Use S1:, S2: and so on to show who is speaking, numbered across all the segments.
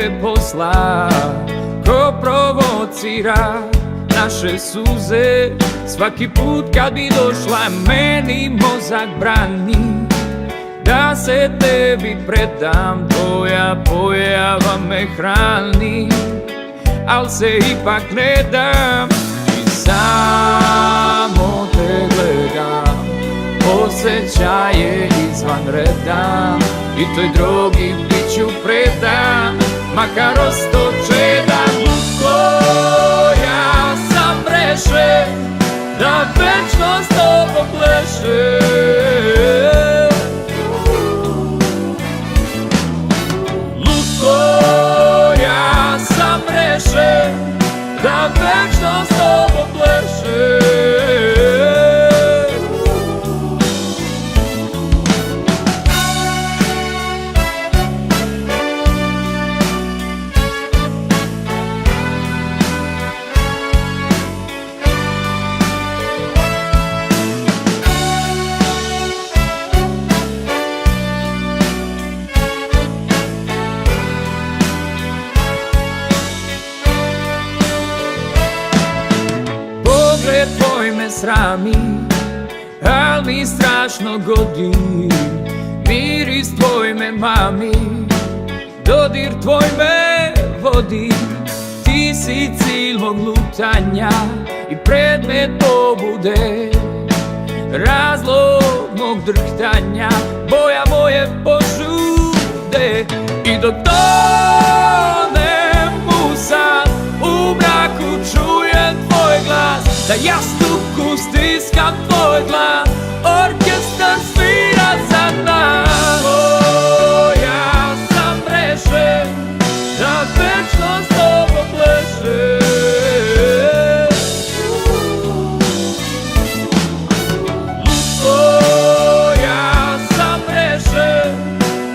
S1: tebe posla, ko provocira naše suze. Svaki put kad bi došla meni mozak brani da se tebi predam, tvoja pojava me hrani, al se ipak ne dam i samo te gledam. Osjećaje izvan reda i toj drogi bit ću predan, makar ostoče da lutko ja sam rešen da večno s tobom plešem. Lutko ja sam rešen da večno s tobom plešem. Pogled tvoj me srami, al mi strašno godi. Miris tvoj me mami, dodir tvoj me vodi. Ti si cilj mog lutanja i predmet pobude, razlog mog drhtanja, boja moje požude. I dok tonem u san, u mraku čujem tvoj glas, da jastuku stiskam tvoj dlan, orkestar svira za nas. Ja sam rešen da večno s tobom plešem. Lutko, ja sam rešen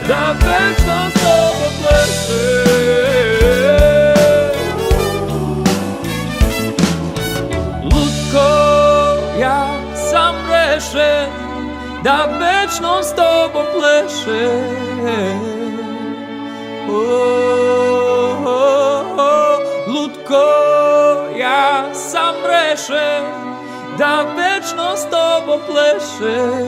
S1: da večno s tobom plešem. Ja sam rešen da večno s tobom plešem. Lutko, ja sam rešen da večno s tobom plešem.